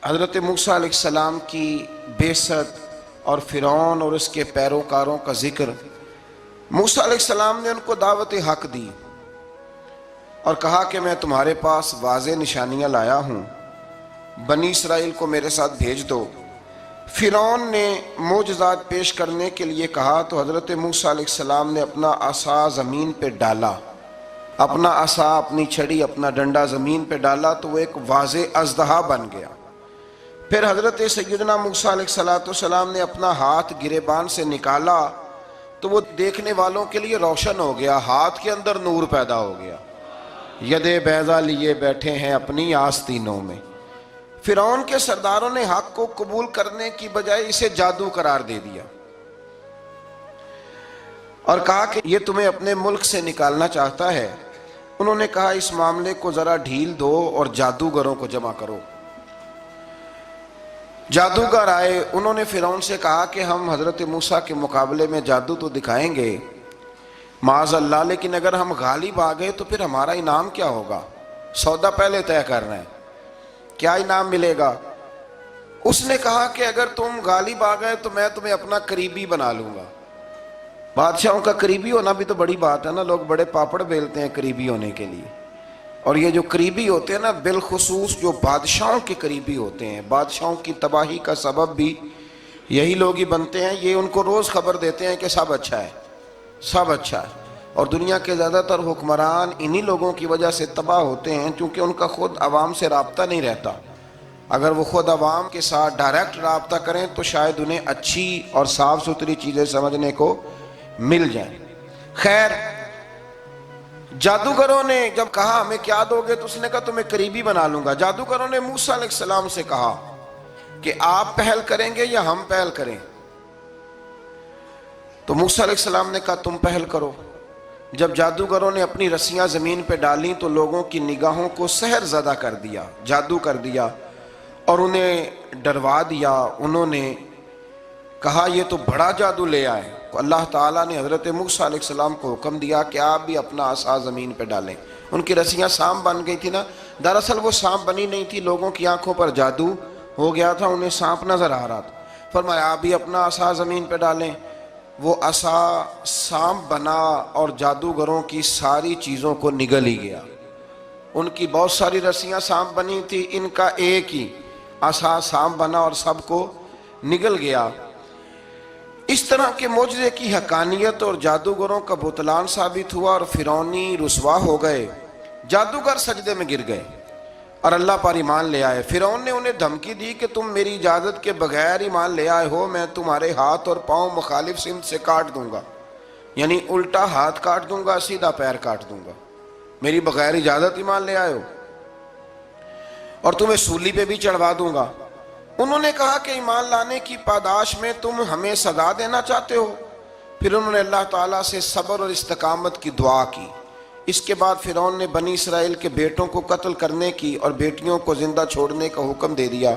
حضرت موسیٰ علیہ السلام کی بعثت اور فرعون اور اس کے پیروکاروں کا ذکر۔ موسیٰ علیہ السلام نے ان کو دعوت حق دی اور کہا کہ میں تمہارے پاس واضح نشانیاں لایا ہوں، بنی اسرائیل کو میرے ساتھ بھیج دو۔ فرعون نے معجزات پیش کرنے کے لیے کہا تو حضرت موسیٰ علیہ السلام نے اپنا عصا زمین پہ ڈالا، اپنا عصا، اپنی چھڑی، اپنا ڈنڈا زمین پہ ڈالا تو وہ ایک واضح اژدہا بن گیا۔ پھر حضرت سیدنا موسیٰ علیہ السلام نے اپنا ہاتھ گریبان سے نکالا تو وہ دیکھنے والوں کے لیے روشن ہو گیا، ہاتھ کے اندر نور پیدا ہو گیا۔ ید بیضا لیے بیٹھے ہیں اپنی آستینوں میں۔ فرعون کے سرداروں نے حق کو قبول کرنے کی بجائے اسے جادو قرار دے دیا اور کہا کہ یہ تمہیں اپنے ملک سے نکالنا چاہتا ہے۔ انہوں نے کہا اس معاملے کو ذرا ڈھیل دو اور جادوگروں کو جمع کرو۔ جادوگر آئے، انہوں نے فرعون سے کہا کہ ہم حضرت موسیٰ کے مقابلے میں جادو تو دکھائیں گے معاذ اللہ، لیکن اگر ہم غالب آ گئے تو پھر ہمارا انعام کیا ہوگا؟ سودا پہلے طے کر رہے ہیں، کیا انعام ملے گا؟ اس نے کہا کہ اگر تم غالب آ گئے تو میں تمہیں اپنا قریبی بنا لوں گا۔ بادشاہوں کا قریبی ہونا بھی تو بڑی بات ہے نا، لوگ بڑے پاپڑ بیلتے ہیں قریبی ہونے کے لیے، اور یہ جو قریبی ہوتے ہیں نا، بالخصوص جو بادشاہوں کے قریبی ہوتے ہیں، بادشاہوں کی تباہی کا سبب بھی یہی لوگ ہی بنتے ہیں۔ یہ ان کو روز خبر دیتے ہیں کہ سب اچھا ہے، سب اچھا ہے، اور دنیا کے زیادہ تر حکمران انہی لوگوں کی وجہ سے تباہ ہوتے ہیں کیونکہ ان کا خود عوام سے رابطہ نہیں رہتا۔ اگر وہ خود عوام کے ساتھ ڈائریکٹ رابطہ کریں تو شاید انہیں اچھی اور صاف ستھری چیزیں سمجھنے کو مل جائیں۔ خیر، جادوگروں نے جب کہا ہمیں کیا دو گے تو اس نے کہا تمہیں قریبی بنا لوں گا۔ جادوگروں نے موسیٰ علیہ السلام سے کہا کہ آپ پہل کریں گے یا ہم پہل کریں؟ تو موسیٰ علیہ السلام نے کہا تم پہل کرو۔ جب جادوگروں نے اپنی رسیاں زمین پہ ڈالیں تو لوگوں کی نگاہوں کو سحر زدہ کر دیا، جادو کر دیا اور انہیں ڈروا دیا۔ انہوں نے کہا یہ تو بڑا جادو لے آئے۔ اللہ تعالیٰ نے حضرت موسیٰ علیہ السلام کو حکم دیا کہ آپ بھی اپنا عصا زمین پہ ڈالیں۔ ان کی رسیاں سانپ بن گئی تھی نا، دراصل وہ سانپ بنی نہیں تھی، لوگوں کی آنکھوں پر جادو ہو گیا تھا، انہیں سانپ نظر آ رہا تھا۔ فرمایا آپ بھی اپنا عصا زمین پہ ڈالیں۔ وہ عصا سانپ بنا اور جادوگروں کی ساری چیزوں کو نگل ہی گیا۔ ان کی بہت ساری رسیاں سانپ بنی تھی، ان کا ایک ہی عصا سانپ بنا اور سب کو نگل گیا۔ اس طرح کے معجزے کی حقانیت اور جادوگروں کا بطلان ثابت ہوا اور فرعونی رسوا ہو گئے۔ جادوگر سجدے میں گر گئے اور اللہ پر ایمان لے آئے۔ فرعون نے انہیں دھمکی دی کہ تم میری اجازت کے بغیر ایمان لے آئے ہو، میں تمہارے ہاتھ اور پاؤں مخالف سمت سے کاٹ دوں گا، یعنی الٹا ہاتھ کاٹ دوں گا، سیدھا پیر کاٹ دوں گا، میری بغیر اجازت ایمان لے آئے ہو، اور تمہیں سولی پہ بھی چڑھوا دوں گا۔ انہوں نے کہا کہ ایمان لانے کی پاداش میں تم ہمیں سزا دینا چاہتے ہو؟ پھر انہوں نے اللہ تعالیٰ سے صبر اور استقامت کی دعا کی۔ اس کے بعد فرعون نے بنی اسرائیل کے بیٹوں کو قتل کرنے کی اور بیٹیوں کو زندہ چھوڑنے کا حکم دے دیا۔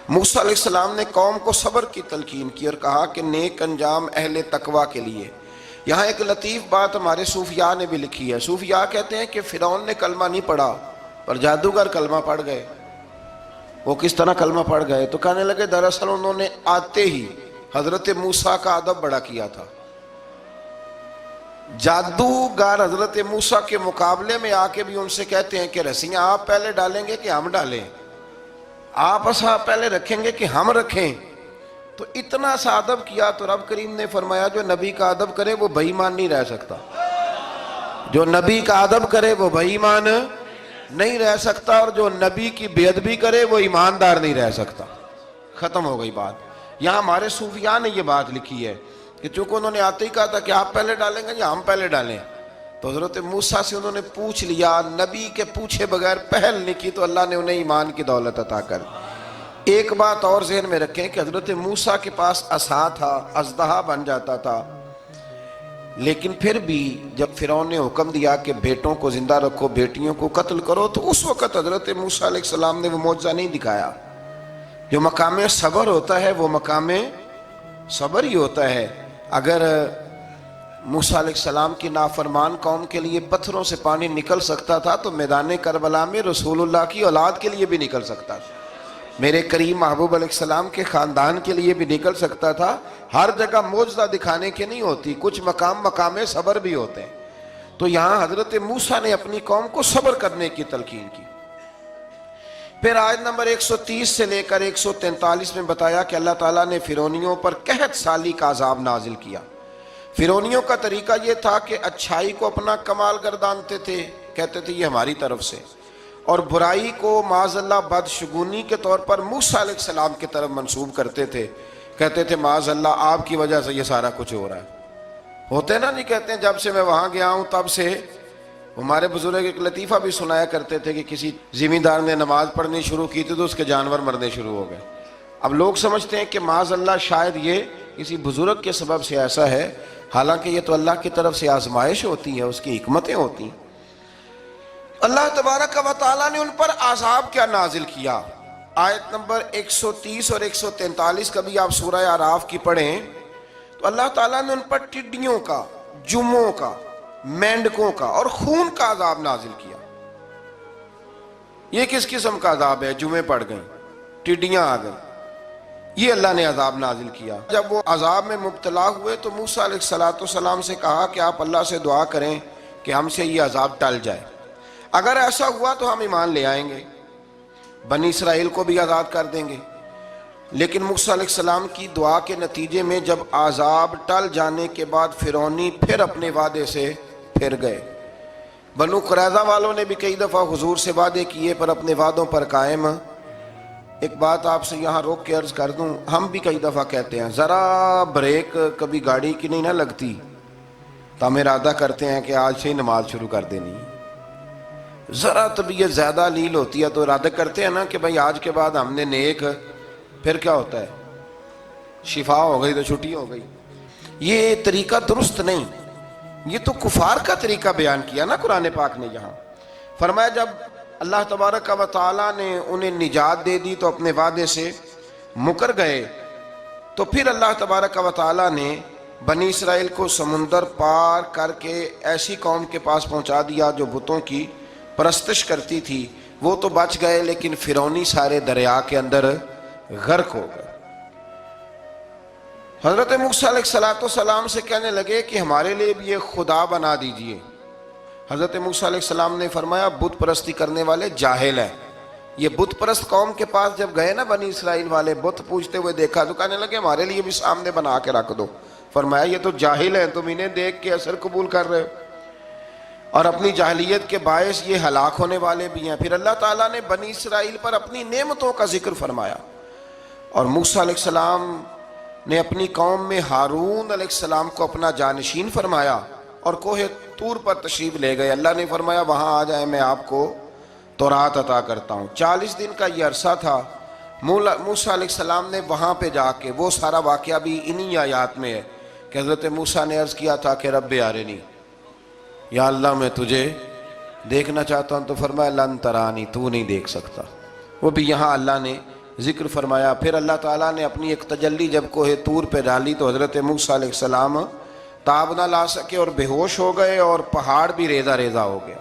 موسیٰ علیہ السلام نے قوم کو صبر کی تلقین کی اور کہا کہ نیک انجام اہل تقویٰ کے لیے۔ یہاں ایک لطیف بات ہمارے صوفیاء نے بھی لکھی ہے۔ صوفیاء کہتے ہیں کہ فرعون نے کلمہ نہیں پڑھا پر جادوگر کلمہ پڑھ گئے۔ وہ کس طرح کلمہ پڑھ گئے؟ تو کہنے لگے دراصل انہوں نے آتے ہی حضرت موسیٰ کا ادب بڑا کیا تھا۔ جادوگر حضرت موسیٰ کے مقابلے میں آ کے بھی ان سے کہتے ہیں کہ رسیاں آپ پہلے ڈالیں گے کہ ہم ڈالیں؟ آپ عصا پہلے رکھیں گے کہ ہم رکھیں؟ تو اتنا سا ادب کیا تو رب کریم نے فرمایا جو نبی کا ادب کرے وہ بے ایمان نہیں رہ سکتا، جو نبی کا ادب کرے وہ بے ایمان نہیں رہ سکتا، اور جو نبی کی بے ادبی کرے وہ ایماندار نہیں رہ سکتا۔ ختم ہو گئی بات۔ یہاں ہمارے صوفیاء نے یہ بات لکھی ہے کہ چونکہ انہوں نے آتے ہی کہا تھا کہ آپ پہلے ڈالیں گے یا ہم پہلے ڈالیں، تو حضرت موسیٰ سے انہوں نے پوچھ لیا، نبی کے پوچھے بغیر پہل نہیں کی تو اللہ نے انہیں ایمان کی دولت عطا کر دی۔ ایک بات اور ذہن میں رکھیں کہ حضرت موسیٰ کے پاس عصا تھا، اژدہا بن جاتا تھا، لیکن پھر بھی جب فرعون نے حکم دیا کہ بیٹوں کو زندہ رکھو، بیٹیوں کو قتل کرو، تو اس وقت حضرت موسیٰ علیہ السلام نے وہ معجزہ نہیں دکھایا۔ جو مقام صبر ہوتا ہے وہ مقام صبر ہی ہوتا ہے۔ اگر موسیٰ علیہ السلام کی نافرمان قوم کے لیے پتھروں سے پانی نکل سکتا تھا تو میدان کربلا میں رسول اللہ کی اولاد کے لیے بھی نکل سکتا تھا۔ میرے کریم محبوب علیہ السلام کے خاندان کے لیے بھی نکل سکتا تھا. ہر جگہ معجزہ دکھانے کی نہیں ہوتی, کچھ مقام صبر بھی ہوتے ہیں. تو یہاں حضرت موسیٰ نے اپنی قوم کو صبر کرنے کی تلقین کی. پھر آیت نمبر 130 سے لے کر 143 میں بتایا کہ اللہ تعالیٰ نے فرعونیوں پر قحط سالی کا عذاب نازل کیا. فرعونیوں کا طریقہ یہ تھا کہ اچھائی کو اپنا کمال گردانتے تھے, کہتے تھے یہ ہماری طرف سے, اور برائی کو معاذ اللہ بدشگونی کے طور پر موسیٰ علیہ السلام کی طرف منسوب کرتے تھے. کہتے تھے معاذ اللہ آپ کی وجہ سے یہ سارا کچھ ہو رہا ہے. ہوتے نا, نہیں کہتے ہیں جب سے میں وہاں گیا ہوں تب سے. ہمارے بزرگ ایک لطیفہ بھی سنایا کرتے تھے کہ کسی زمیندار نے نماز پڑھنی شروع کی تھی تو اس کے جانور مرنے شروع ہو گئے. اب لوگ سمجھتے ہیں کہ معاذ اللہ شاید یہ کسی بزرگ کے سبب سے ایسا ہے, حالانکہ یہ تو اللہ کی طرف سے آزمائش ہوتی ہے, اس کی حکمتیں ہوتی ہیں. اللہ تبارک و تعالیٰ نے ان پر عذاب کیا نازل کیا. آیت نمبر 130 اور 143 کبھی آپ سورہ اعراف کی پڑھیں تو اللہ تعالیٰ نے ان پر ٹڈیوں کا, جموں کا, مینڈکوں کا اور خون کا عذاب نازل کیا. یہ کس قسم کا عذاب ہے؟ جمعیں پڑ گئیں, ٹڈیاں آ گئیں, یہ اللہ نے عذاب نازل کیا. جب وہ عذاب میں مبتلا ہوئے تو موسیٰ علیہ السلام سے کہا کہ آپ اللہ سے دعا کریں کہ ہم سے یہ عذاب ٹل جائے. اگر ایسا ہوا تو ہم ایمان لے آئیں گے, بنی اسرائیل کو بھی آزاد کر دیں گے. لیکن موسیٰ علیہ السلام کی دعا کے نتیجے میں جب عذاب ٹل جانے کے بعد فرعونی پھر اپنے وعدے سے پھر گئے. بنو قریظہ والوں نے بھی کئی دفعہ حضور سے وعدے کیے پر اپنے وعدوں پر قائم. ایک بات آپ سے یہاں روک کے عرض کر دوں, ہم بھی کئی دفعہ کہتے ہیں ذرا بریک کبھی گاڑی کی نہیں نہ لگتی تو ہم ارادہ کرتے ہیں کہ آج سے ہی نماز شروع کر دینی. ذرا طبیعت زیادہ لیل ہوتی ہے تو ارادہ کرتے ہیں نا کہ بھائی آج کے بعد ہم نے نیک, پھر کیا ہوتا ہے شفا ہو گئی تو چھٹی ہو گئی. یہ طریقہ درست نہیں, یہ تو کفار کا طریقہ بیان کیا نا قرآن پاک نے. یہاں فرمایا جب اللہ تبارک و تعالیٰ نے انہیں نجات دے دی تو اپنے وعدے سے مکر گئے, تو پھر اللہ تبارک و تعالیٰ نے بنی اسرائیل کو سمندر پار کر کے ایسی قوم کے پاس پہنچا دیا جو بتوں کی پرستش کرتی تھی. وہ تو بچ گئے لیکن فرعونی سارے دریا کے اندر غرق ہو گئے. حضرت موسیٰ علیہ السلام سے کہنے لگے کہ ہمارے لیے بھی یہ خدا بنا دیجئے. حضرت موسیٰ علیہ السلام نے فرمایا بت پرستی کرنے والے جاہل ہیں. یہ بت پرست قوم کے پاس جب گئے نا بنی اسرائیل والے, بت پوجتے ہوئے دیکھا تو کہنے لگے ہمارے لیے بھی سامنے بنا کے رکھ دو. فرمایا یہ تو جاہل ہیں, تم انہیں دیکھ کے اثر قبول کر رہے ہو اور اپنی جاہلیت کے باعث یہ ہلاک ہونے والے بھی ہیں. پھر اللہ تعالیٰ نے بنی اسرائیل پر اپنی نعمتوں کا ذکر فرمایا اور موسیٰ علیہ السلام نے اپنی قوم میں ہارون علیہ السلام کو اپنا جانشین فرمایا اور کوہ طور پر تشریف لے گئے. اللہ نے فرمایا وہاں آ جائیں, میں آپ کو تورات عطا کرتا ہوں. 40 دن کا یہ عرصہ تھا. موسیٰ علیہ السلام نے وہاں پہ جا کے, وہ سارا واقعہ بھی انہی آیات میں ہے کہ حضرت موسیٰ نے عرض کیا تھا کہ رب ارنی, یا اللہ میں تجھے دیکھنا چاہتا ہوں. تو فرمایا لن ترانی, تو نہیں دیکھ سکتا. وہ بھی یہاں اللہ نے ذکر فرمایا. پھر اللہ تعالیٰ نے اپنی ایک تجلی جب کوہ طور پہ ڈالی تو حضرت موسیٰ علیہ السلام تاب نہ لا سکے اور بے ہوش ہو گئے اور پہاڑ بھی ریزہ ریزہ ہو گیا.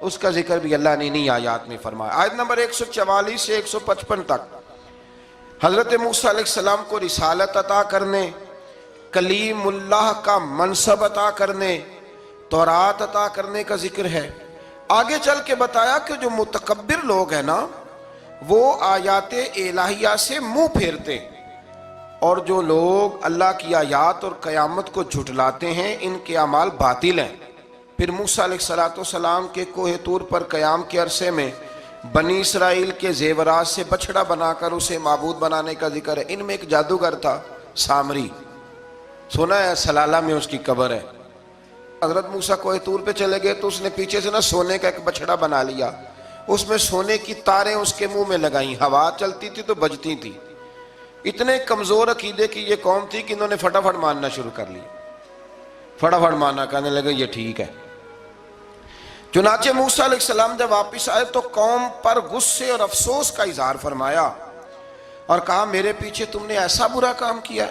اس کا ذکر بھی اللہ نے انہی آیات میں فرمایا. آیت نمبر 144 سے 155 تک حضرت موسیٰ علیہ السلام کو رسالت عطا کرنے, کلیم اللہ کا منصب عطا کرنے, تورات عطا کرنے کا ذکر ہے. آگے چل کے بتایا کہ جو متکبر لوگ ہیں نا وہ آیات الہیہ سے منہ پھیرتے, اور جو لوگ اللہ کی آیات اور قیامت کو جھٹلاتے ہیں ان کے اعمال باطل ہیں. پھر موسیٰ علیہ السلام کے کوہ طور پر قیام کے عرصے میں بنی اسرائیل کے زیورات سے بچڑا بنا کر اسے معبود بنانے کا ذکر ہے. ان میں ایک جادوگر تھا سامری, سنا ہے سلالہ میں اس کی قبر ہے. حضرت موسیٰ کوہ طور پہ چلے گئے تو اس نے پیچھے سے نا سونے کا ایک بچڑا بنا لیا, اس میں سونے کی تاریں اس کے منہ میں لگائیں, ہوا چلتی تھی تو بجتی تھی. اتنے کمزور عقیدے کی یہ قوم تھی کہ انہوں نے فٹافٹ ماننا شروع کر لی, فٹافٹ ماننا, کہنے لگے یہ ٹھیک ہے. چنانچہ موسیٰ علیہ السلام جب واپس آئے تو قوم پر غصے اور افسوس کا اظہار فرمایا اور کہا میرے پیچھے تم نے ایسا برا کام کیا.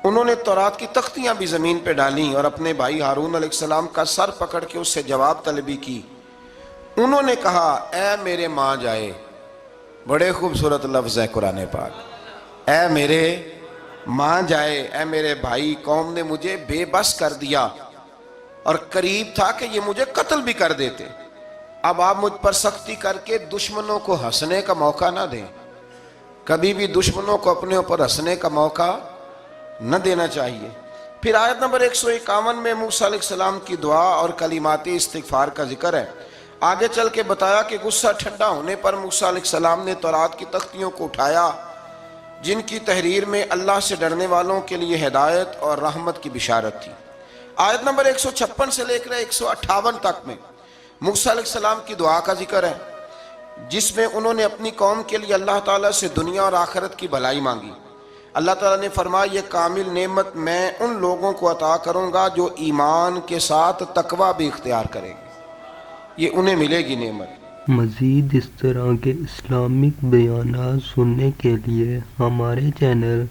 انہوں نے تورات کی تختیاں بھی زمین پہ ڈالیں اور اپنے بھائی ہارون علیہ السلام کا سر پکڑ کے اس سے جواب طلبی کی. انہوں نے کہا اے میرے ماں جائے, بڑے خوبصورت لفظ ہے قرآن پاک، اے میرے مان جائے، اے میرے بھائی، قوم نے مجھے بے بس کر دیا اور قریب تھا کہ یہ مجھے قتل بھی کر دیتے۔ اب آپ مجھ پر سختی کر کے دشمنوں کو ہنسنے کا موقع نہ دیں، کبھی بھی دشمنوں کو اپنے اوپر ہنسنے کا موقع نہ دینا چاہیے۔ پھر آیت نمبر 151 میں موسیٰ علیہ السلام کی دعا اور کلمات استغفار کا ذکر ہے۔ آگے چل کے بتایا کہ غصہ ٹھنڈا ہونے پر موسیٰ علیہ السلام نے تورات کی تختیوں کو اٹھایا، جن کی تحریر میں اللہ سے ڈرنے والوں کے لیے ہدایت اور رحمت کی بشارت تھی۔ آیت نمبر 156 سے لے کر 158 تک میں موسیٰ علیہ السلام کی دعا کا ذکر ہے، جس میں انہوں نے اپنی قوم کے لیے اللہ تعالیٰ سے دنیا اور آخرت کی بھلائی مانگی۔ اللہ تعالیٰ نے فرمایا یہ کامل نعمت میں ان لوگوں کو عطا کروں گا جو ایمان کے ساتھ تقوی بھی اختیار کریں گے، یہ انہیں ملے گی نعمت۔ مزید اس طرح کے اسلامک بیانات سننے کے لیے ہمارے چینل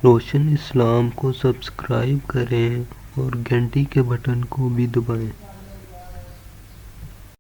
روشن اسلام کو سبسکرائب کریں اور گھنٹی کے بٹن کو بھی دبائیں۔